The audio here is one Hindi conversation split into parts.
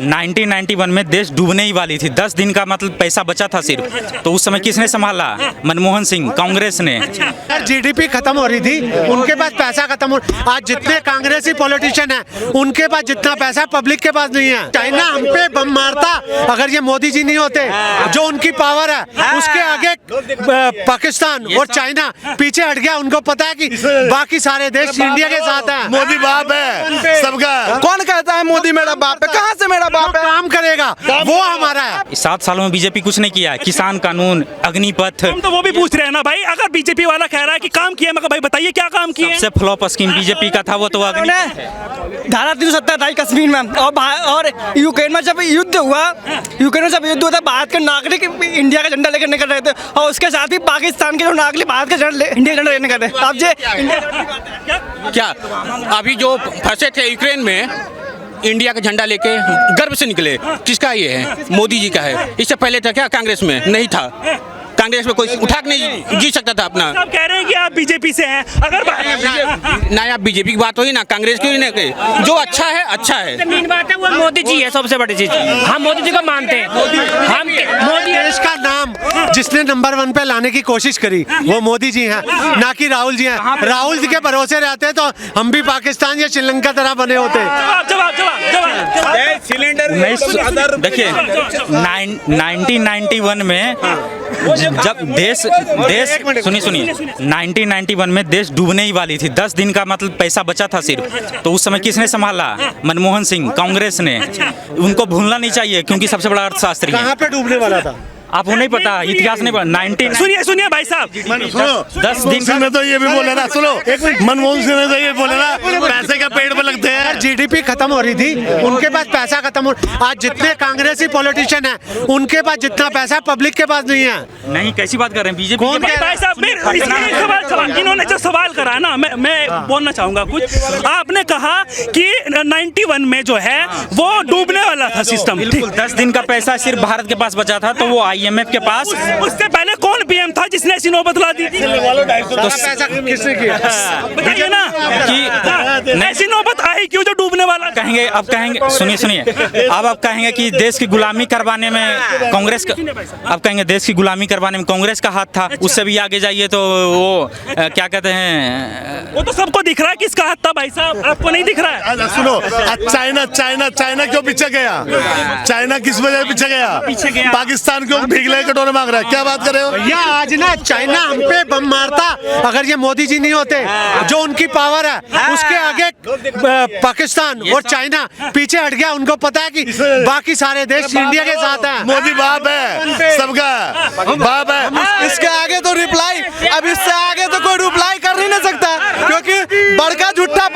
1991 में देश डूबने ही वाली थी। 10 दिन का मतलब पैसा बचा था सिर्फ, तो उस समय किसने संभाला? मनमोहन सिंह, कांग्रेस ने। जीडीपी खत्म हो रही थी, उनके पास पैसा खत्म हो। आज जितने कांग्रेसी पॉलिटिशियन हैं, उनके पास जितना पैसा पब्लिक के पास नहीं है। चाइना हम पे बम मारता अगर ये मोदी जी नहीं होते। जो उनकी पावर है उसके आगे पाकिस्तान और चाइना पीछे हट गया। उनको पता है कि बाकी सारे देश इंडिया के साथ हैं। मोदी बाप है सबका। कौन कहता है मोदी मेरा बाप है? कहाँ से मेरा बाप है? काम करेगा वो हमारा है। 7 सालों में बीजेपी कुछ नहीं किया। किसान कानून, अग्निपथ। हम तो वो भी पूछ रहे हैं ना भाई, अगर बीजेपी वाला कह रहा है कि काम किया, मगर भाई बताइए क्या काम किया? सबसे फ्लॉप स्कीम बीजेपी का था वो तो धारा 370 हटाई कश्मीर में, और यूक्रेन में जब युद्ध हुआ, भारत के नागरिक इंडिया का झंडा लेकर निकल रहे थे, और उसके साथ ही पाकिस्तान के जो नागरिक भारत का इंडिया झंडा लेकर निकल रहे। अब ये क्या अभी जो फंसे थे यूक्रेन में, इंडिया का झंडा लेके गर्व से निकले, किसका ये है? मोदी जी का है। इससे पहले था क्या कांग्रेस में? नहीं था। कांग्रेस में कोई उठा के नहीं जी सकता था अपना। सब कह रहे हैं कि आप बीजेपी से हैं। अगर ना आप बीजेपी की बात हुई ना कांग्रेस की, नहीं। जो अच्छा है अच्छा है। मेन बात है वो मोदी जी है सबसे बड़ी चीज। हम मोदी जी को मानते हैं। हम मोदी देश का नाम जिसने नंबर 1 पे लाने की कोशिश करी वो मोदी जी हैं, ना कि राहुल जी हैं। राहुल जी के भरोसे रहते तो हम भी पाकिस्तान या श्रीलंका तरह बने होते। देखिए 1991 में जब देश सुनिए 1991 में देश डूबने ही वाली थी। 10 दिन का मतलब पैसा बचा था सिर्फ, तो उस समय किसने संभाला? मनमोहन सिंह, कांग्रेस ने। उनको भूलना नहीं चाहिए क्योंकि सबसे बड़ा अर्थशास्त्री है। कहाँ पे डूबने वाला था आपको नहीं पता, इतिहास नहीं पता। 19 सुनिए भाई साहब, 10 दिन ने तो ये भी बोला ना, सुनो मनमोहन सिंह ने तो ये बोला ना, पैसे का पेड़ पे लगते हैं। जीडीपी खत्म हो रही थी, उनके पास पैसा खत्म हो। आज जितने कांग्रेसी पॉलिटिशियन हैं, उनके पास जितना पैसा पब्लिक के पास नहीं है। नहीं, कैसी बात कर रहे हैं? बीजेपी भाई साहब इन्होंने जो सवाल करा ना, मैं बोलना चाहूंगा कुछ। आपने कहा कि 91 में जो है वो डूबने वाला था सिस्टम। बिल्कुल 10 दिन का पैसा सिर्फ भारत के पास बचा था, तो वो IMF के पास। उससे पहले कौन पीएम था जिसने ऐसी नौबत ला दी थी? तो पैसा किसने किया? बताइए ना कि ऐसी नौबत आई क्यों जो डूबने वाला? कहेंगे अब कहेंगे सुनिए अब आप कहेंगे कि देश की गुलामी करवाने में कांग्रेस का, अब कहेंगे देश की गुलामी करवाने में कांग्रेस का हाथ था। उससे भी आगे जाइए तो वो क्या कहते हैं, वो तो सबको दिख रहा है किसका हाथ था भाई साहब, आपको नहीं दिख रहा है? सुनो, चाइना क्यों पीछे गया? चाइना किस वजह पीछे गया? पाकिस्तान क्यों भीगले कटोरे मांग रहा है? क्या बात कर रहे हो? भैया आज ना चाइना हम पे बम मारता अगर ये मोदी जी नहीं होते। जो उनकी पावर है उसके आगे पाकिस्तान और चाइना पीछे हट गया। उनको पता है कि बाकी सारे देश इंडिया के साथ हैं। मोदी बाप है सबका, बाप है। इसके आगे तो रिप्लाई, अब इससे आगे तो कोई रिप्लाई कर ही नहीं सकता, क्योंकि बड़का झूठा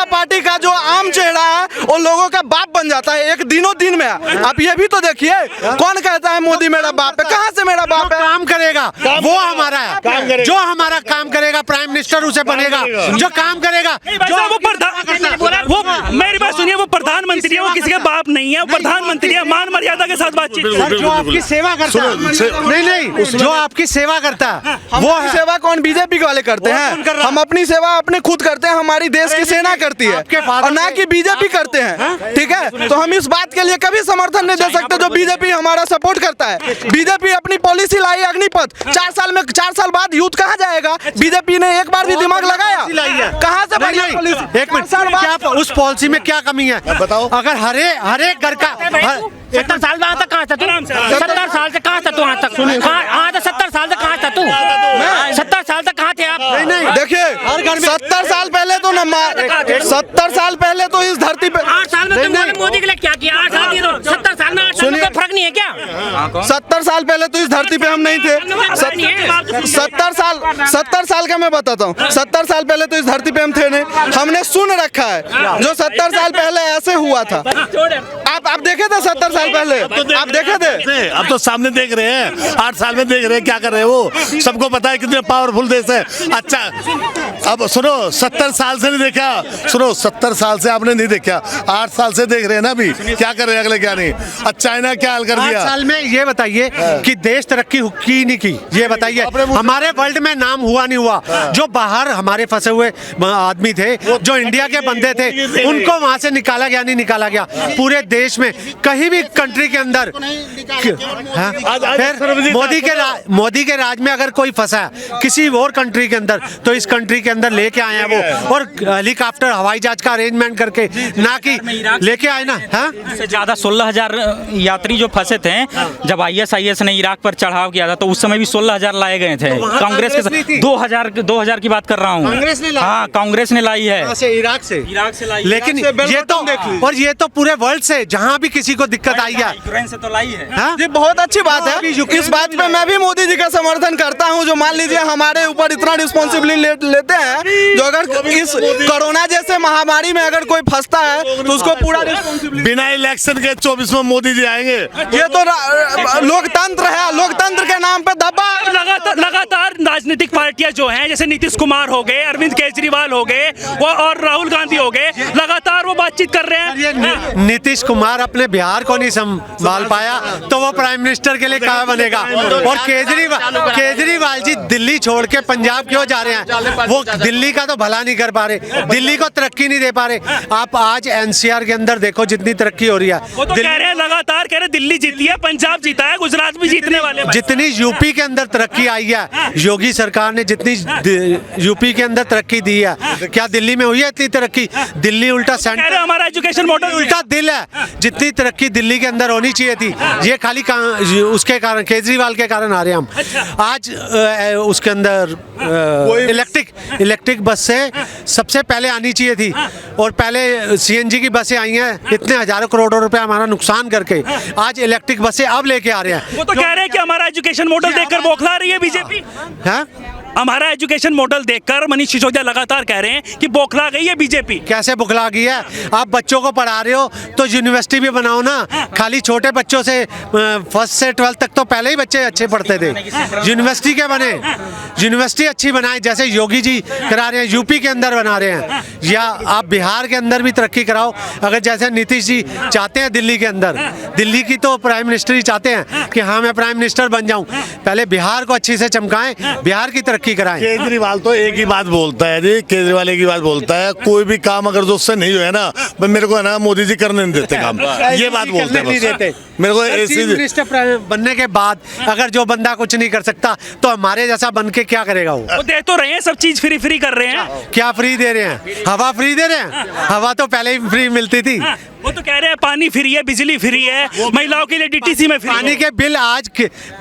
पार्टी का जो आम चेहरा है वो लोगों का बाप बन जाता है एक दिनों दिन में। आप ये भी तो देखिए, कौन कहता है मोदी मेरा बाप है? कहाँ से मेरा बाप है? काम करेगा वो हमारा है। जो हमारा काम करेगा प्राइम मिनिस्टर उसे बनेगा। जो काम करेगा वो मेरी बात सुनिए, वो प्रधानमंत्री है, वो किसी का बाप नहीं है, वो प्रधानमंत्री है। मान मर्यादा के साथ बातचीत। जो आपकी सेवा करता है, नहीं जो आपकी सेवा करता है वो सेवा कौन बीजेपी वाले करते हैं? हम अपनी सेवा अपने खुद करते हैं, हमारी देश की सेना करती है, और ना कि बीजेपी करते हैं। ठीक है, तो हम इस बात के लिए कभी समर्थन नहीं दे सकते जो बीजेपी हमारा सपोर्ट करता है। बीजेपी अपनी पॉलिसी लाई अग्निपथ, 4 साल बाद यूथ कहाँ जाएगा? बीजेपी ने एक बार भी दिमाग लगाया? कहाँ से बढ़िया पॉलिसी? 1 मिनट, क्या उस पॉलिसी में क्या कमी है बताओ? अगर हर एक घर का 70 साल में तक कहाँ था तू? 70 साल से कहाँ था तू? आज तक 70 साल से कहाँ था तू? 70 साल तक कहाँ थे आप? नहीं देखिए 70 साल पहले तो 70 साल पहले तो इस धरती पे 8 साल में तुमने मोदी के लिए क्या किया? 8 साल 70 साल में 8 साल में कोई फर्क नहीं है क्या? 70 साल पहले तो इस धरती पे हम नहीं थे। 70 साल का मैं बताता हूँ। 70 साल पहले तो इस धरती पे हम थे नहीं। हमने सुन रखा है जो 70 साल पहले ऐसे हुआ था। आप देखे थे 70 साल पहले? आप देखे थे? अब तो सामने देख रहे हैं, 8 साल में देख रहे हैं क्या कर रहे हैं वो। सबको पता है कितने पावरफुल देश है। अच्छा अब सुनो, 70 साल से नहीं देखा, सुनो 70 साल से आपने नहीं देखा, 8 साल से देख रहे हैं ना अभी क्या कर रहे हैं, अगले क्या नहीं। अच्छा चाइना क्या हाल कर दिया? साल में ये बताइए कि देश तरक्की की नहीं की, ये बताइए। हमारे वर्ल्ड में नाम हुआ नहीं हुआ। जो बाहर हमारे फंसे हुए आदमी थे, जो इंडिया के बंदे थे, उनको वहां से निकाला गया, नहीं निकाला गया। पूरे देश में कहीं भी कंट्री के अंदर फिर मोदी के राज में अगर कोई फंसा है किसी और कंट्री के अंदर, तो इस कंट्री के अंदर लेके आए हैं वो, और हेलीकॉप्टर हवाई जहाज का अरेंजमेंट करके, ना कि लेके आए ना। से ज्यादा 16,000 यात्री जो फंसे थे जब ISIS ने इराक पर चढ़ाव किया था, तो उस समय भी 16,000 लाए गए थे कांग्रेस के साथ। 2000 की बात कर रहा हूँ। हाँ, कांग्रेस ने लाई है इराक से लाई। लेकिन ये तो, और ये तो पूरे वर्ल्ड से जहाँ भी किसी को दिक्कत आई है, यूक्रेन से तो लाई है। ये बहुत अच्छी बात है। इस बात पे मैं भी मोदी जी का समर्थन करता हूँ, जो मान लीजिए हमारे ऊपर इतना रिस्पॉन्सिबिलिटी लेते हैं, जो अगर इस कोरोना जैसे महामारी में अगर कोई फंसता है तो उसको पूरा बिना इलेक्शन के 24 में मोदी जी आएंगे। ये तो लोकतंत्र है, लोकतंत्र के नाम पे दबा। लगातार राजनीतिक पार्टियां जो हैं, जैसे नीतीश कुमार हो गए, अरविंद केजरीवाल हो गए, वो और राहुल गांधी हो गए, लगातार वो बातचीत कर रहे हैं। नीतीश कुमार अपने बिहार को नहीं संभाल पाया तो वो प्राइम मिनिस्टर के लिए कहाँ बनेगा। और केजरीवाल जी दिल्ली छोड़ के पंजाब क्यों जा रहे हैं? वो दिल्ली का तो भला नहीं कर पा रहे, दिल्ली को तरक्की नहीं दे पा रहे। आप आज NCR के अंदर देखो जितनी तरक्की हो रही है। वो तो कह रहे हैं, लगातार कह रहे दिल्ली जीती है, पंजाब जीता है, गुजरात भी जीतने वाले। जितनी यूपी के अंदर तरक्की आई है, योगी सरकार ने जितनी यूपी के अंदर तरक्की दी है, क्या दिल्ली में हुई है इतनी तरक्की? दिल्ली उल्टा सेंटर, हमारा एजुकेशन मॉडल उल्टा दिल है। जितनी तरक्की दिल्ली के अंदर होनी चाहिए थी, ये खाली उसके कारण, केजरीवाल के कारण आ रहे हैं हम। आज उसके अंदर इलेक्ट्रिक बस से सबसे पहले आनी चाहिए थी, और पहले CNG की बसें आई हैं, इतने हजारों करोड़ों रुपए हमारा नुकसान करके आज इलेक्ट्रिक बसें अब लेके आ रहे हैं। वो तो कह रहे हैं कि हमारा एजुकेशन मॉडल देखकर बौखला रही है बीजेपी। हमारा एजुकेशन मॉडल देखकर मनीष सिसोदिया लगातार कह रहे हैं कि बौखला गई है बीजेपी। कैसे बौखला गई है? आप बच्चों को पढ़ा रहे हो तो यूनिवर्सिटी भी बनाओ ना। खाली छोटे बच्चों से 1st से 12th तक तो पहले ही बच्चे अच्छे पढ़ते थे, यूनिवर्सिटी के बने, यूनिवर्सिटी अच्छी बनाए, जैसे योगी जी करा रहे हैं, यूपी के अंदर बना रहे हैं, या आप बिहार के अंदर भी तरक्की कराओ। अगर जैसे नीतीश जी चाहते हैं दिल्ली के अंदर, दिल्ली की तो प्राइम मिनिस्टर ही चाहते हैं कि हाँ मैं प्राइम मिनिस्टर बन जाऊं, पहले बिहार को अच्छी से चमकाएं, बिहार की तरक्की कराएं। केजरीवाल तो एक ही बात बोलता है जी, केजरीवाल एक ही बात बोलता है, कोई भी काम अगर जो उससे नहीं हुआ है ना, मेरे को है ना मोदी जी करने नहीं देते काम, ये बात बोलते हैं बस। मेरे को चीफ मिनिस्टर बनने के बाद अगर जो बंदा कुछ नहीं कर सकता तो हमारे जैसा बन के क्या करेगा? वो दे तो रहे हैं, सब चीज फ्री कर रहे हैं। क्या फ्री दे रहे हैं? हवा फ्री दे रहे हैं? हवा तो पहले ही फ्री मिलती थी। वो तो कह रहे हैं पानी फ्री है, बिजली फ्री है, महिलाओं के लिए DTC में फ्री। पानी के बिल आज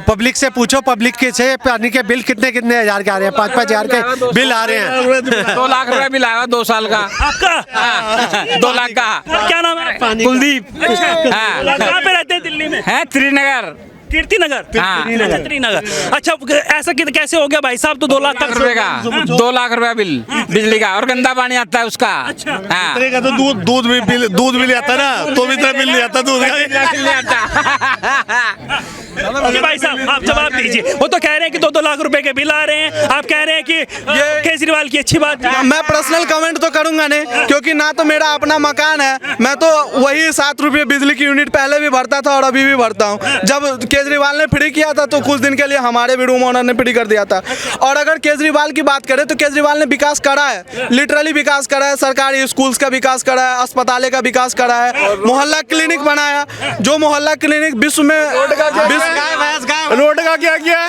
पब्लिक से पूछो, पब्लिक के से पानी के बिल कितने हजार के आ रहे हैं? 5-5 हजार के बिल आ रहे हैं। 2 लाख रुपया बिल आया 2 साल का। आपका 2 लाख का। क्या नाम है? कुलदीप। कहाँ पे रहते हैं दिल्ली में? है त्रिनगर। त्रिनगर। अच्छा, ऐसा कैसे हो गया भाई साहब? तो 2 लाख रुपए का 2 लाख रुपया बिल बिजली का, और गंदा पानी आता है उसका। का तो दूध भी आता ना, तो भी इतना बिल नहीं आता दूध का। भाई साहब आप जवाब दीजिए। वो तो कह रहे हैं कि 2-2 लाख रुपए के बिल आ रहे हैं, आप कह रहे हैं कि ये केजरीवाल की अच्छी बात है। मैं पर्सनल कमेंट तो करूंगा नहीं, क्योंकि ना तो मेरा अपना मकान है, मैं तो वही 7 रुपये बिजली की यूनिट पहले भी भरता था और अभी भी भरता हूँ। जब केजरीवाल ने फ्री किया था तो कुछ दिन के लिए हमारे भी रूम ओनर ने फ्री कर दिया था। और अगर केजरीवाल की बात करें तो केजरीवाल ने विकास करा है, लिटरली विकास करा है, सरकारी स्कूल्स का विकास करा है, अस्पतालों का विकास करा है, मोहल्ला क्लिनिक बनाया, जो मोहल्ला क्लिनिक विश्व में। रोड का क्या किया?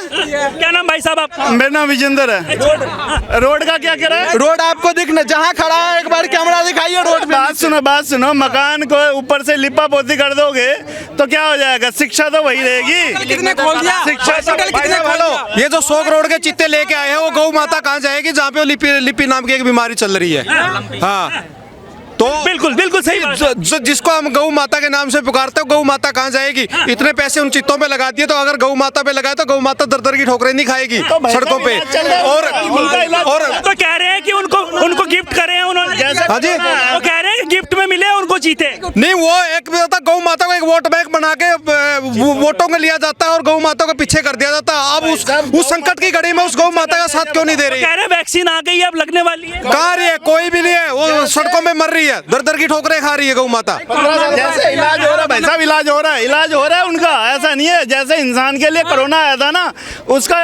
क्या नाम भाई साहब आप? मेरा नाम विजेंद्र है। रोड का क्या करा है? रोड आपको दिखना, जहाँ खड़ा है एक बार कैमरा दिखाइए रोड पे। बात सुनो, मकान को ऊपर से लिपा पोती कर दोगे तो क्या हो जाएगा? शिक्षा तो वही रहेगी। कितने खोल दिया? ये जो 100 करोड़ के चित्ते लेके आए हैं, वो गौ माता कहाँ जाएगी जहाँ पे लिपि नाम की एक बीमारी चल रही है? हाँ, तो बिल्कुल सही। जिसको हम गौ माता के नाम से पुकारते हो, गौ माता कहाँ जाएगी? इतने पैसे उन चित्तों पे लगा दिए, तो अगर गौ माता पे लगाए तो गौ माता दर की ठोकरें नहीं खाएगी सड़कों पे। और तो कह रहे हैं कि उनको गिफ्ट करे उन्होंने। हाँ जी, वो कह रहे हैं गिफ्ट में मिले उनको जीते नहीं। वो एक गौ माता को एक वोट बैंक बना के वोटों में लिया जाता है और गौ माता को पीछे कर दिया जाता है। अब उस संकट की घड़ी में उस गौ माता का साथ क्यों नहीं दे रही? कह रहे वैक्सीन आ गई है, अब लगने वाली है। कहाँ रही है? कोई भी नहीं है, वो सड़कों में मर रही है, दर की ठोकरें खा रही है गौ माता। जैसे इलाज हो रहा है भाई साहब, इलाज हो रहा है उनका, ऐसा नहीं है। जैसे इंसान के लिए कोरोना आया था ना, उसका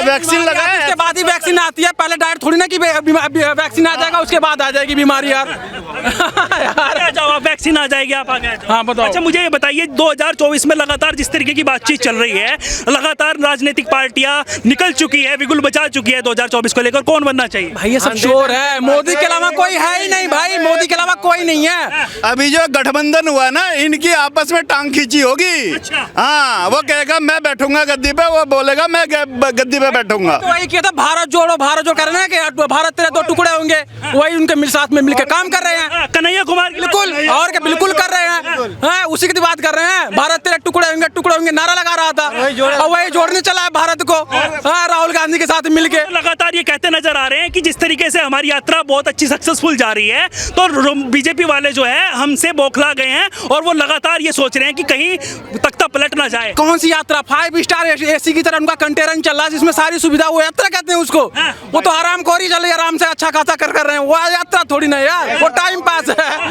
वैक्सीन लगाया, उसके बाद ही वैक्सीन आती है। पहले डायरेक्ट थोड़ी ना कि वैक्सीन आ जाएगा उसके बाद आ जाएगी बीमारी यार। आ जाओ आप, वैक्सीन आ जाएगी, आप आ गए। हाँ बताओ। अच्छा मुझे ये बताइए 2024 में लगातार जिस तरीके की बातचीत चल रही है, लगातार राजनीतिक पार्टियां निकल चुकी है, बिगुल बचा चुकी है 2024 को लेकर, कौन बनना चाहिए? भाई ये सब शोर है, मोदी के अलावा कोई है ही नहीं भाई, मोदी के अलावा कोई नहीं है। अभी जो गठबंधन हुआ ना, इनकी आपस में टांग खींची होगी। अच्छा। हाँ, वो कहेगा मैं बैठूंगा गद्दी पे, वो बोलेगा मैं गद्दी पे बैठूंगा। तो वही किया था, भारत जोड़ो कर रहे हैं कि भारत तेरे दो टुकड़े होंगे, वही उनके साथ में मिलकर काम कर रहे हैं। कन्हैया कुमार बिल्कुल, और क्या बिल्कुल कर रहे हैं। हाँ, उसी की बात कर रहे हैं। भारत तेरे टुकड़े होंगे नारा लगा रहा था, और वही जोड़ने चला है भारत को। हाँ, राहुल गांधी के साथ मिलके लगातार ये कहते नजर आ रहे हैं कि जिस तरीके से हमारी यात्रा बहुत अच्छी सक्सेसफुल जा रही है, तो बीजेपी वाले जो है हमसे बौखला गए हैं और वो लगातार ये सोच रहे हैं कि कहीं तख्ता पलट ना जाए। कौन सी यात्रा? 5 स्टार एसी की तरह उनका कंटेनर चल रहा है, जिसमें सारी सुविधा, वो यात्रा कहते हैं उसको। वो तो आराम खोरी चल रही है, आराम से अच्छा खासा कर रहे हैं, वो यात्रा थोड़ी ना यार, वो टाइम पास है।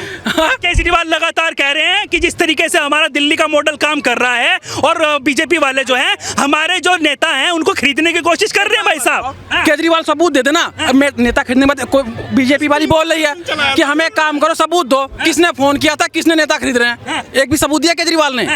केजरीवाल लगातार कह रहे हैं कि जिस तरीके से हमारा दिल्ली का मॉडल काम कर रहा है, और बीजेपी वाले जो हैं हमारे जो नेता हैं उनको खरीदने की कोशिश कर रहे हैं। भाई साहब, केजरीवाल सबूत दे देना। नेता खरीदने में कोई बीजेपी वाली बोल रही है कि हमें काम करो, सबूत दो, किसने फोन किया था, किसने नेता खरीद रहे हैं, एक भी सबूत दिया केजरीवाल ने?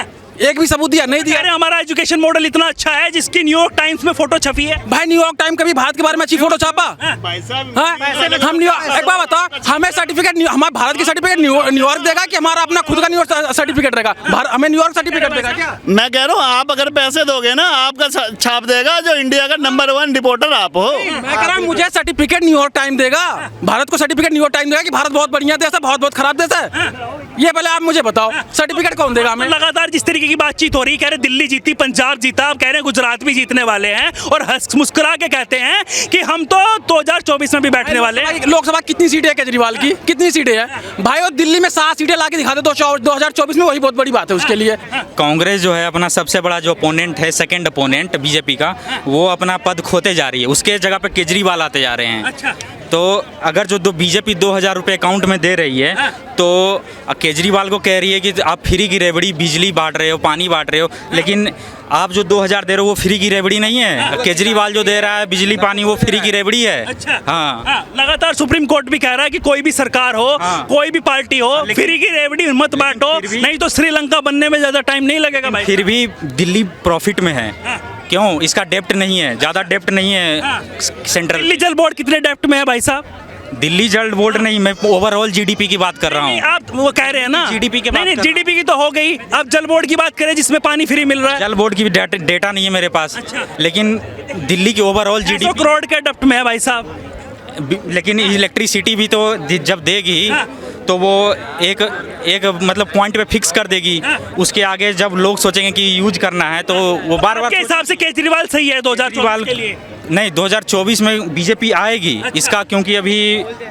एक भी सबूत दिया? नहीं दिया। अरे हमारा एजुकेशन मॉडल इतना अच्छा है जिसकी न्यूयॉर्क टाइम्स में फोटो छपी है। भाई न्यूयॉर्क टाइम कभी भारत के बारे में अच्छी फोटो छापा? हम न्यूयॉर्क, एक बात बताओ, हमें सर्टिफिकेट, हमारे भारत की सर्टिफिकेट न्यूयॉर्क देगा कि हमारा अपना खुद का न्यूयॉर्क सर्टिफिकेट रहेगा? हमें न्यूयॉर्क सर्टिफिकेट देगा क्या? मैं कह रहा हूँ, आप अगर पैसे दोगे ना, आपका छाप देगा जो इंडिया का नंबर 1 रिपोर्टर आप हो। मैं कह रहा हूँ मुझे सर्टिफिकेट न्यूयॉर्क टाइम देगा, भारत को सर्टिफिकेट न्यूयॉर्क टाइम देगा कि भारत बहुत बढ़िया देश है, बहुत खराब देश है? ये पहले आप मुझे बताओ, सर्टिफिकेट कौन देगा हमें? लगातार जिस तरीके की बातचीत हो रही है, कह रहे दिल्ली जीती, पंजाब जीता, अब कह रहे हैं गुजरात भी जीतने वाले हैं, और हंस मुस्कुरा के कहते हैं कि हम तो 2024 में भी बैठने वाले हैं। लोकसभा कितनी सीटें है केजरीवाल की? कितनी सीटें हैं भाई? और दिल्ली में 7 सीटें लाके दिखा दे 2024 में, वही बहुत बड़ी बात है उसके लिए। कांग्रेस जो है अपना सबसे बड़ा जो अपोनेंट है, सेकंड अपोनेंट बीजेपी का, वो अपना पद खोते जा रही है, उसके जगह पे केजरीवाल आते जा रहे हैं। अच्छा। तो अगर जो बीजेपी 2000 रुपये अकाउंट में दे रही है, तो केजरीवाल को कह रही है कि आप फ्री की रेवड़ी, बिजली बांट रहे हो, पानी बांट रहे हो, लेकिन आप जो 2000 दे रहे हो वो फ्री की रेवड़ी नहीं है। केजरीवाल जो दे रहा है बिजली पानी, वो फ्री की रेवड़ी है। अच्छा। हाँ। लगातार सुप्रीम कोर्ट भी कह रहा है कि कोई भी सरकार हो, कोई भी पार्टी हो, फ्री की रेवड़ी मत बांटो, नहीं तो श्रीलंका बनने में ज्यादा टाइम नहीं लगेगा भाई। फिर भी दिल्ली प्रॉफिट में है। क्यों? इसका डेप्ट नहीं है, ज़्यादा डेप्ट नहीं है सेंट्रल। दिल्ली जल बोर्ड कितने डेप्ट में है भाई साहब? दिल्ली जल बोर्ड नहीं, मैं ओवरऑल जीडीपी की बात कर रहा हूँ। आप वो कह रहे हैं ना जीडीपी की बात नहीं, जीडीपी की तो हो गई, अब जल बोर्ड की बात करें जिसमें पानी फ्री मिल रहा है। जल बोर्ड की भी डेटा नहीं है मेरे पास। अच्छा। लेकिन दिल्ली की ओवरऑल 100 जीडीपी करोड़ के डेप्ट में है भाई साहब। लेकिन इलेक्ट्रिसिटी भी तो जब देगी तो वो एक मतलब पॉइंट पे फिक्स कर देगी, उसके आगे जब लोग सोचेंगे कि यूज करना है तो वो बार-बार। के हिसाब से केजरीवाल सही है 2024 के लिए? नहीं, 2024 में बीजेपी आएगी। इसका क्योंकि अभी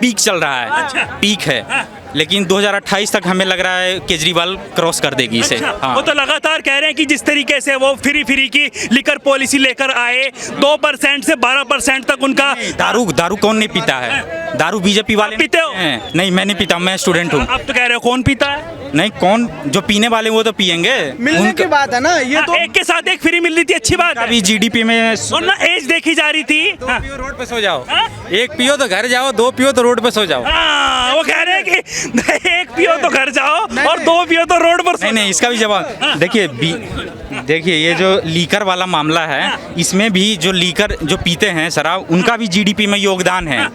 पीक चल रहा है। अच्छा। पीक है, लेकिन 2028 तक हमें लग रहा है केजरीवाल क्रॉस कर देगी इसे। अच्छा। हाँ। वो तो लगातार कह रहे हैं कि जिस तरीके से वो फ्री की लिकर पॉलिसी लेकर आए, 2% से 12% तक उनका। दारू कौन नहीं पीता है? दारू बीजेपी वाले पीते हो? नहीं, मैं नहीं पीता, मैं स्टूडेंट हूँ। आप तो कह रहे हो कौन पीता है? नहीं, कौन जो पीने वाले वो तो पियेंगे। मिलने की बात है ना ये तो। एक के साथ एक फ्री मिल रही थी, अच्छी बात है। अभी जीडीपी में और ना एज देखी जा रही थी। रोड पे सो जाओ, एक पियो तो घर जाओ, 2 पियो तो रोड पे सो जाओ। वो कह रहे हैं कि एक पियो तो घर जाओ और 2 पियो तो रोड पर। नहीं, इसका भी जवाब देखिए ये जो लीकर वाला मामला है, इसमें भी जो लीकर जो पीते हैं शराब, उनका भी जीडीपी में योगदान है।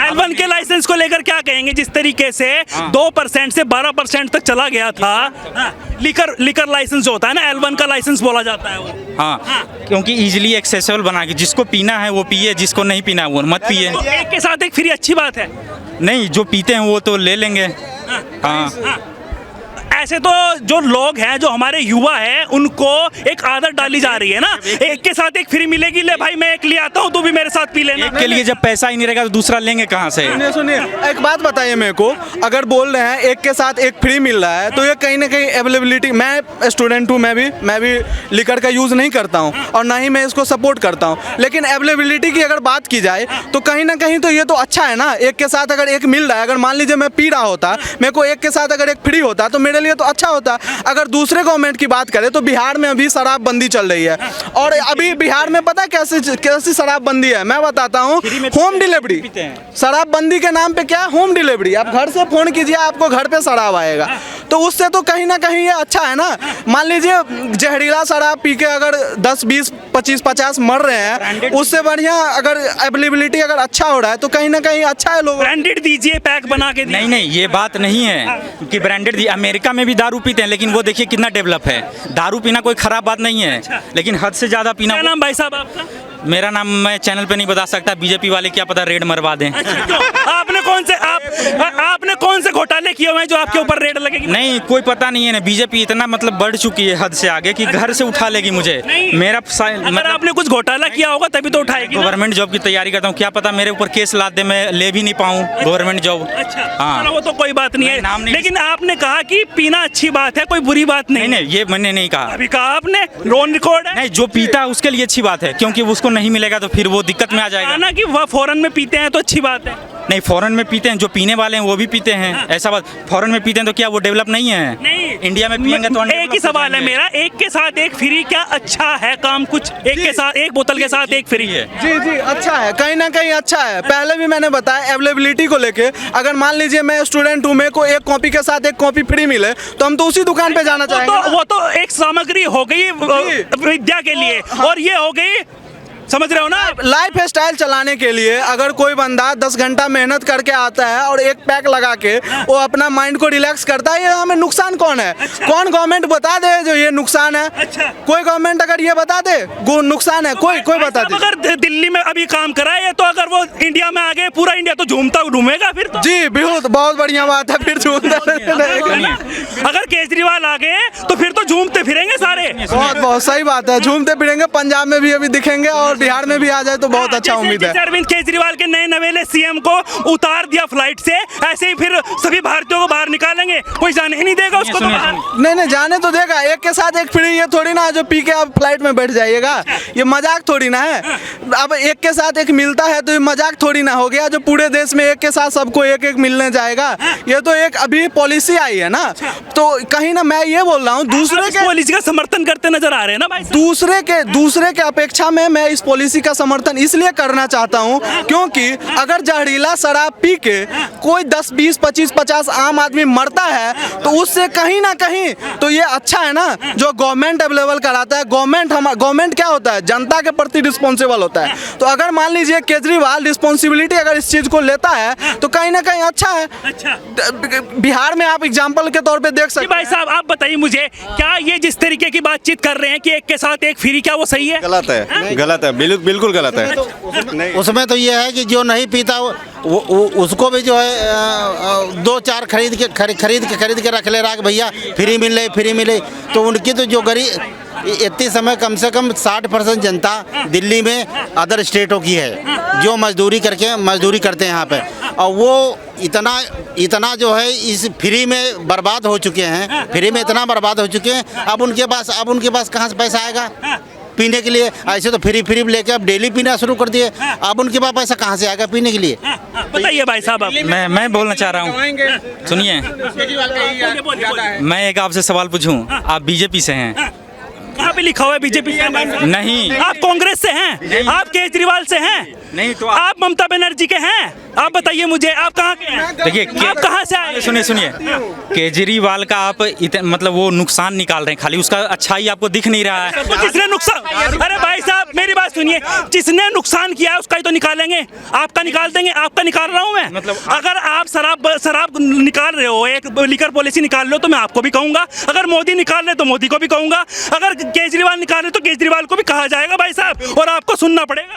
L1 के लाइसेंस को लेकर क्या कहेंगे? जिस तरीके से 2% से 12% तक चला गया था। लिकर लाइसेंस जो होता है ना, L1 का लाइसेंस बोला जाता है वो। हाँ, क्योंकि इजीली एक्सेसिबल बना के जिसको पीना है वो पिए, जिसको नहीं पीना है वो मत पिए। तो एक के साथ एक फ्री अच्छी बात है। नहीं, जो पीते हैं वो तो ले लेंगे। हाँ। ऐसे तो जो लोग हैं, जो हमारे युवा हैं, उनको एक आदत डाली जा रही है ना, एक के साथ एक फ्री मिलेगी, ले भाई मैं एक ले आता हूँ, तू भी मेरे साथ पी लेना। एक के लिए जब पैसा ही नहीं रहेगा तो दूसरा लेंगे कहाँ से? सुनिए, एक बात बताइए मेरे को, अगर बोल रहे हैं एक के साथ एक फ्री मिल रहा है, तो ये कहीं ना कहीं अवेलेबिलिटी, मैं स्टूडेंट हूँ, मैं भी लिकर का यूज़ नहीं करता हूँ और ना ही मैं इसको सपोर्ट करता हूँ, लेकिन अवेलेबिलिटी की अगर बात की जाए तो कहीं ना कहीं तो ये तो अच्छा है ना। एक के साथ अगर एक मिल रहा है, अगर मान लीजिए मैं पी रहा होता, मेरे को एक के साथ अगर एक फ्री होता तो मेरे लिए लिए तो अच्छा होता है। अगर दूसरे गवर्नमेंट की बात करें तो बिहार में अभी शराबबंदी चल रही है, और अभी बिहार में पता है कैसी शराबबंदी है, मैं बताता हूँ। होम डिलीवरी, शराबबंदी के नाम पे क्या है, होम डिलीवरी। आप घर से फोन कीजिए, आपको घर पे शराब आएगा। तो उससे तो कहीं ना कहीं ये अच्छा है ना। मान लीजिए जहरीला शराब पी के अगर 10, 20, 25, 50 मर रहे हैं, उससे बढ़िया अगर अवेलेबिलिटी अगर अच्छा हो रहा है तो कहीं ना कहीं अच्छा है। लोग ब्रांडेड दीजिए, पैक बना के नहीं नहीं, ये बात नहीं है कि ब्रांडेड दी। अमेरिका में भी दारू पीते हैं, लेकिन वो देखिए कितना डेवलप है। दारू पीना कोई खराब बात नहीं है, लेकिन हद से ज्यादा पीना। क्या नाम भाई साहब आपका? मेरा नाम मैं चैनल पे नहीं बता सकता, बीजेपी वाले क्या पता रेड मरवा दें। आपने कौन से घोटाले किए हुए हैं जो आपके ऊपर रेड लगेगी? नहीं, कोई पता नहीं है ना। बीजेपी इतना मतलब बढ़ चुकी है हद से आगे कि घर से उठा लेगी मुझे। मेरा अगर आपने कुछ घोटाला किया होगा तभी तो उठाएगी ना। गवर्नमेंट जॉब की तैयारी करता हूँ, क्या पता मेरे ऊपर केस लाद दे, मैं ले भी नहीं पाऊँ गवर्नमेंट जॉब। अच्छा, हाँ, चलो वो तो कोई बात नहीं नाम है, नहीं। लेकिन आपने कहा कि पीना अच्छी बात है, कोई बुरी बात नहीं। नहीं, ये मैंने नहीं कहा। अभी कहा आपने, रोन रिकॉर्ड है। नहीं, जो पीता है उसके लिए अच्छी बात है, क्योंकि उसको नहीं मिलेगा तो फिर वो दिक्कत में आ जाएगा ना कि वह फॉरेन में पीते हैं तो अच्छी बात है। नहीं, फॉरेन में पीते हैं, जो पीने वाले हैं वो भी पीते हैं, ऐसा बात। फॉरेन में पीते हैं तो क्या वो डेवलप नहीं है? नहीं, इंडिया में पियेंगे तो एक ही सवाल है मेरा, एक के साथ एक फ्री, क्या अच्छा है काम? कुछ एक के साथ एक बोतल के साथ एक फ्री है। जी जी, अच्छा है, कहीं ना कहीं अच्छा है। पहले भी मैंने बताया अवेलेबिलिटी को लेके, अगर मान लीजिए मैं स्टूडेंट हूँ, मेरे को एक कॉपी के साथ एक कॉपी फ्री मिले तो हम तो उसी दुकान पे जाना चाहेंगे। वो तो एक सामग्री हो गई विद्या के लिए, और ये हो गई, समझ रहे हो ना? लाइफ स्टाइल चलाने के लिए अगर कोई बंदा 10 घंटा मेहनत करके आता है और एक पैक लगा के वो अपना माइंड को रिलैक्स करता है, ये हमें नुकसान कौन है? कौन गवर्नमेंट बता दे जो ये नुकसान है? कोई गवर्नमेंट अगर ये बता दे नुकसान है, कोई बता दे। अगर दिल्ली में अभी काम कराए तो अगर वो इंडिया में आ गए, पूरा इंडिया तो घूमेगा फिर तो। जी बहुत बढ़िया बात है, फिर झूमता अगर केजरीवाल आ गए तो फिर तो झूमते फिरेंगे सारे। बहुत सही बात है, झूमते फिरेंगे। पंजाब में भी अभी दिखेंगे और बिहार में भी आ जाए तो बहुत अच्छा उम्मीद है। अरविंद केजरीवाल के नए नवेले सीएम को उतार दिया फ्लाइट से, ऐसे ही फिर सभी भारतीयों को बाहर निकालेंगे, कोई जाने ही नहीं देगा उसको। नहीं जाने तो देगा, एक के साथ एक फ्री। ये थोड़ी ना जो पी के आप फ्लाइट में बैठ जाइएगा, ये मजाक थोड़ी ना है। अब एक के साथ एक मिलता है तो ये मजाक थोड़ी ना हो गया जो पूरे देश में एक के साथ सबको एक एक मिलने जाएगा। ये तो एक अभी पॉलिसी आई है ना, तो कहीं ना मैं ये बोल रहा हूँ दूसरे के पॉलिसी का समर्थन करते नजर आ रहे हैं ना भाई। दूसरे के अपेक्षा में मैं इस पॉलिसी का समर्थन इसलिए करना चाहता हूं क्योंकि अगर जहरीला शराब पी के कोई 10, 20, 25, 50 आम आदमी मरता है तो उससे कहीं ना कहीं तो ये अच्छा है ना जो गवर्नमेंट अवेलेबल कराता है। गवर्नमेंट क्या होता है, जनता के प्रति रिस्पॉन्सिबल होता है। तो अगर मान लीजिए केजरीवाल रिस्पॉन्सिबिलिटी अगर इस चीज को लेता है तो कहीं ना कहीं अच्छा है। बिहार में आप एग्जाम्पल के तौर पर देख सकते हैं। भाई साहब आप बताइए मुझे, क्या ये जिस तरीके की बातचीत कर रहे हैं कि एक के साथ एक फ्री, क्या वो सही है? गलत है, गलत है, बिल्कुल गलत है। उसमें तो ये है कि जो नहीं पीता उसको भी जो है 2-4 खरीद के रख ले रहा है भैया फ्री मिले। तो उनकी तो जो गरीब इतने समय कम से कम 60% जनता दिल्ली में अदर स्टेटों की है जो मजदूरी करते हैं यहाँ पे, और वो इतना जो है इस फ्री में बर्बाद हो चुके हैं, फ्री में इतना बर्बाद हो चुके हैं। अब उनके पास कहाँ से पैसा आएगा पीने के लिए? ऐसे तो फ्री लेके अब डेली पीना शुरू कर दिए, अब उनके पास पैसा कहाँ से आएगा पीने के लिए? बताइए भाई साहब आप। मैं बोलना चाह रहा हूँ, सुनिए। मैं एक आपसे सवाल पूछूं, आप बीजेपी से हैं? कहाँ पे लिखा हुआ है बीजेपी से? नहीं। आप कांग्रेस से हैं? आप केजरीवाल से हैं? नहीं तो आप ममता बनर्जी के हैं? आप बताइए मुझे, आप कहाँ के हैं? देखिए, आप कहाँ से आए? सुनिए, केजरीवाल का आप मतलब वो नुकसान निकाल रहे हैं, खाली उसका अच्छाई आपको दिख नहीं रहा है। तो जिसने नुकसान, अरे भाई साहब मेरी बात सुनिए, जिसने नुकसान किया है उसका ही तो निकालेंगे। आपका निकाल देंगे? आपका निकाल रहा हूँ मैं। मतलब अगर आप शराब निकाल रहे हो, एक लीकर पॉलिसी निकाल रहे हो तो मैं आपको भी कहूंगा। अगर मोदी निकाल रहे तो मोदी को भी कहूंगा। अगर केजरीवाल निकाल रहे तो केजरीवाल को भी कहा जाएगा भाई साहब, और आपको सुनना पड़ेगा।